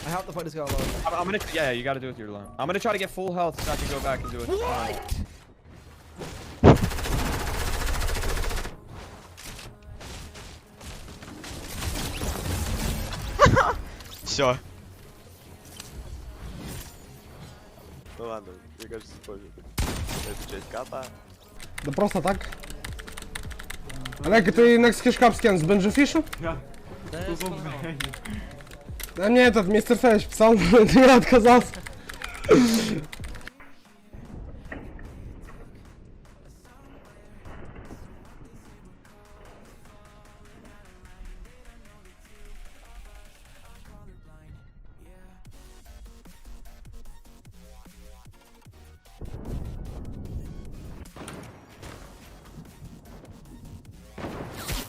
I have to fight this guy alone. I'm gonna, yeah, you gotta do it with your alone. I'm gonna try to get full health so I can go back and do it. What? Все. Ну ладно, мне кажется, позже. Это часть капа. Да просто так. Олег, ты next хешкап с кем? С Бенджифишем? Да, я сказал. Да мне этот мистер Сэвидж писал, но я отказался.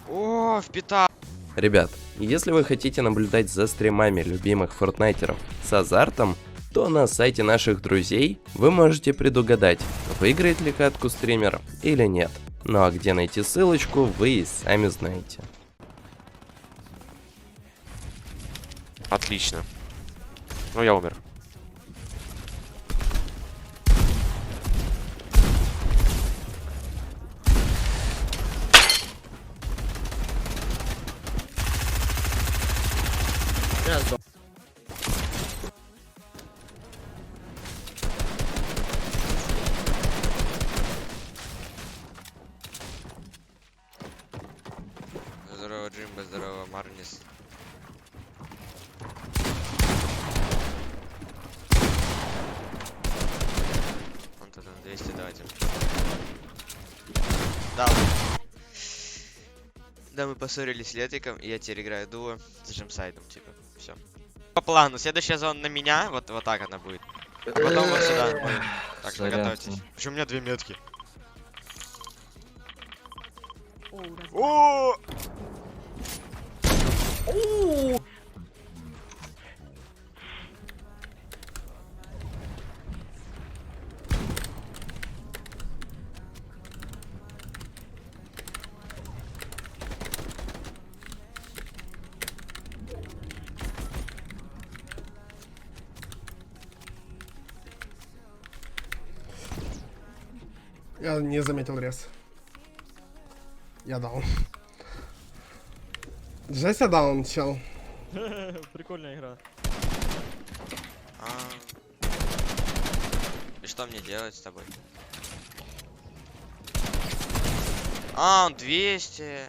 О, впитал. Ребят, если вы хотите наблюдать за стримами любимых фортнайтеров с азартом, то на сайте наших друзей вы можете предугадать, выиграет ли катку стример или нет. Ну а где найти ссылочку, вы и сами знаете. Отлично. Ну я умер. Здорово, Джимбо, здорово, Марнис. Он тут на 200, давайте. Да. Да, мы поссорились с Летвиком, и я теперь играю дуо с джемсайдом, типа, все. По плану, следующая зона на меня, вот так она будет. А потом вот сюда. Так что готовьтесь. Почему у меня 2 метки? О! Я не заметил рез. Я даун. Жесть, я даун, чел. Прикольная игра. И что мне делать с тобой? Он 200.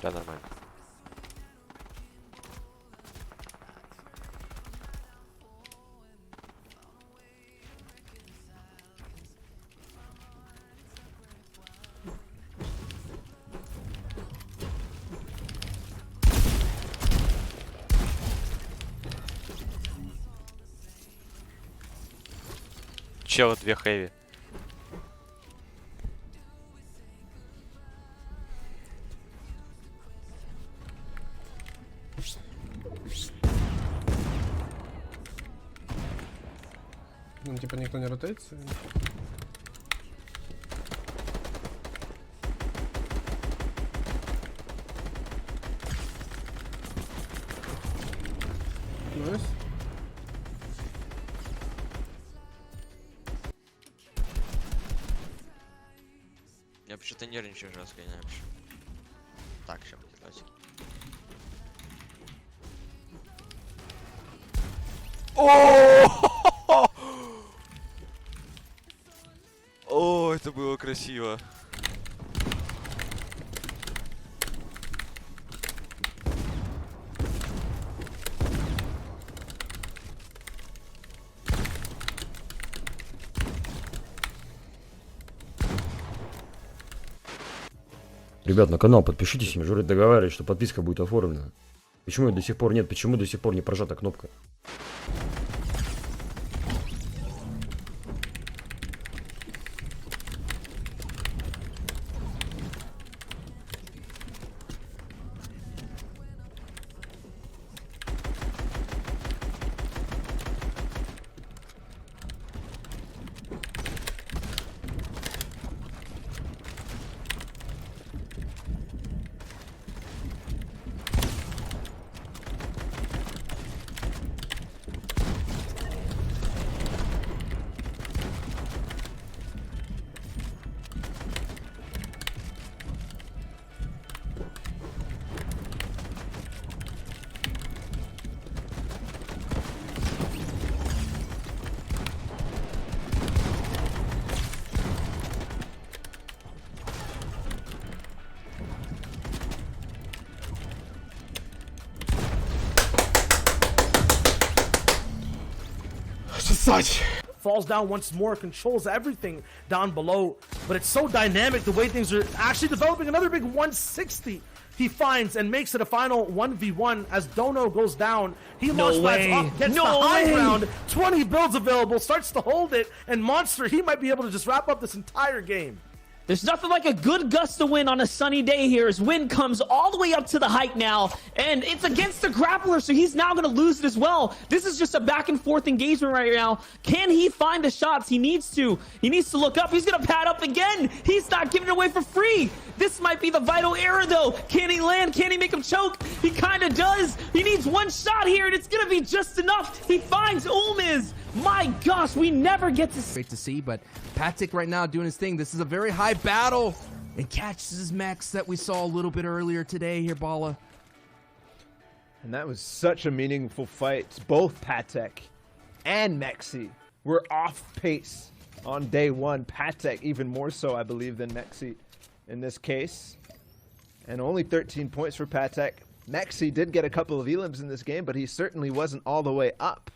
Да, нормально. Чего 2 хэви? Ну, типа никто не ротается. Найс. Я почему-то нервничаю жестко, я не знаю почему. Так, сейчас будет дать. О, это было красиво. Ребят, на канал подпишитесь, мы же договаривались, что подписка будет оформлена. Почему ее до сих пор нет? Почему до сих пор не прожата кнопка? Ссать! Falls down once more, controls everything down below, but it's so dynamic the way things are actually developing. Another big 160 he finds and makes it a final 1v1 as Dono goes down. He launch pads up, gets the high ground, 20 builds available, starts to hold it, and Monster, he might be able to just wrap up this entire game. There's nothing like a good gust of wind on a sunny day here as wind comes all the way up to the height now, and it's against the grappler, so he's now going to lose it as well. This is just a back and forth engagement right now. Can he find the shots? He needs to. He needs to look up. He's going to pad up again. He's not giving it away for free. This might be the vital error, though. Can he land? Can he make him choke? He kind of does. He needs one shot here, and it's going to be just enough. He finds Ulmiz. My gosh, we never get to see. Great to see, but Patik right now doing his thing. This is a very high battle and catches his max that we saw a little bit earlier today here, Bala. And that was such a meaningful fight. Both Patek and Mexi were off pace on day one. Patek even more so, I believe, than Mexi in this case. And only 13 points for Patek. Mexi did get a couple of elims in this game, but he certainly wasn't all the way up.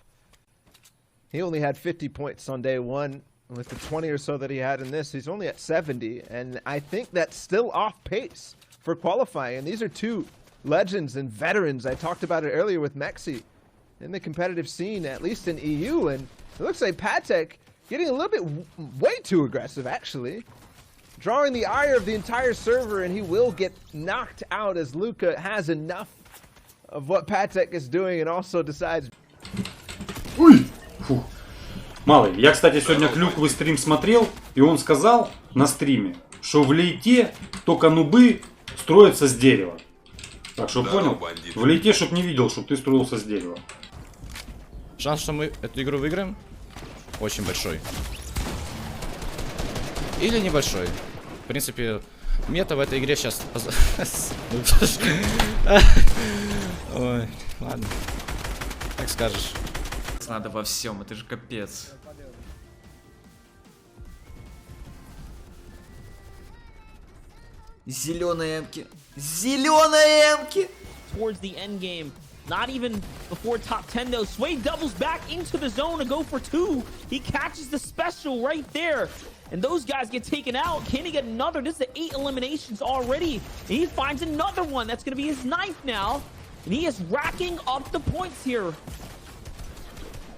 He only had 50 points on day one. With the 20 or so that he had in this, he's only at 70. And I think that's still off pace for qualifying. And these are two legends and veterans. I talked about it earlier with Mexi in the competitive scene, at least in EU. And it looks like Patek getting a little bit way too aggressive, actually. Drawing the ire of the entire server, and he will get knocked out as Luka has enough of what Patek is doing and also decides... Ой! Фух. Малый, я, кстати, сегодня клюквый стрим смотрел, и он сказал на стриме, что в лейте только нубы строятся с дерева. Так что понял? В лейте, чтоб не видел, чтоб ты строился с дерева. Шанс, что мы эту игру выиграем, очень большой. Или небольшой. В принципе, мета в этой игре сейчас... Ой, ладно. Как скажешь. Надо во всем, это же капец. Зеленые эмки. Зеленые эмки. Towards the end game. Not even before top 10 though. Sway doubles back into the zone to go for two. He catches the special right there. And those guys get taken out. Can he get another? This is 8 eliminations already. And he finds another one. That's going to be his 9th now. And he is racking up the points here.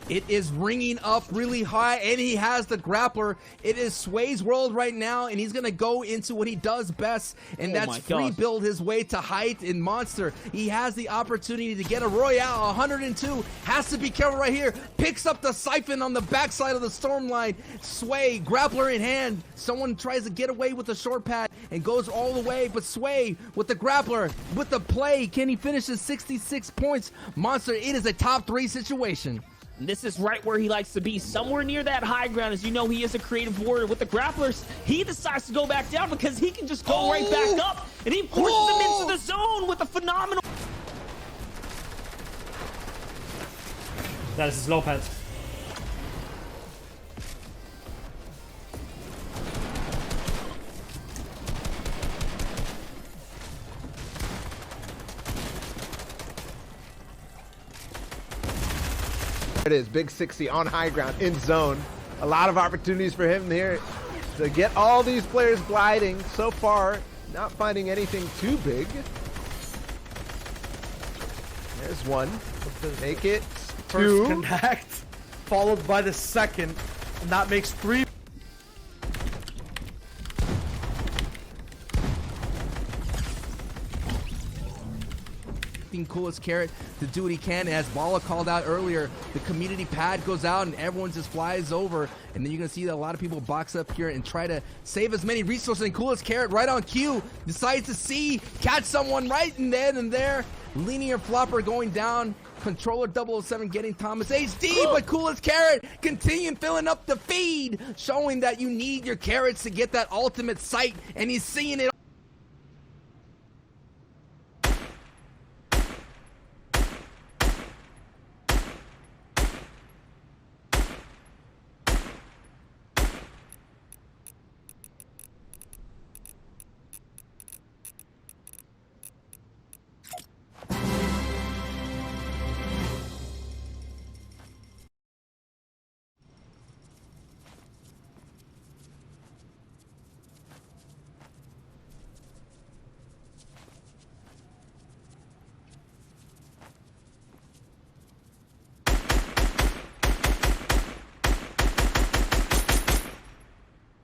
It is ringing up really high, and he has the grappler. It is Sway's world right now, and he's going to go into what he does best, and that's free build his way to height in Monster. He has the opportunity to get a Royale. 102, has to be careful right here. Picks up the siphon on the backside of the storm line. Sway, grappler in hand. Someone tries to get away with the short pad and goes all the way, but Sway with the grappler, with the play. Can he finish his 66 points? Monster, it is a top 3 situation. And this is right where he likes to be, somewhere near that high ground. As you know, he is a creative warrior with the grapplers. He decides to go back down because he can just go right back up, and he forces them into the zone with a phenomenal... That is his low pads. It is big 60 on high ground in zone. A lot of opportunities for him here to get all these players gliding. So far, not finding anything too big. There's one. Make it First 2. connect, followed by the second, and that makes 3. Coolest Carrot to do what he can. As Bala called out earlier, the community pad goes out and everyone just flies over, and then you're gonna see that a lot of people box up here and try to save as many resources. And Coolest Carrot right on cue decides to catch someone right in then and there. Linear flopper going down. Controller 007 getting Thomas HD, but Coolest Carrot continuing filling up the feed, showing that you need your carrots to get that ultimate sight, and he's seeing it.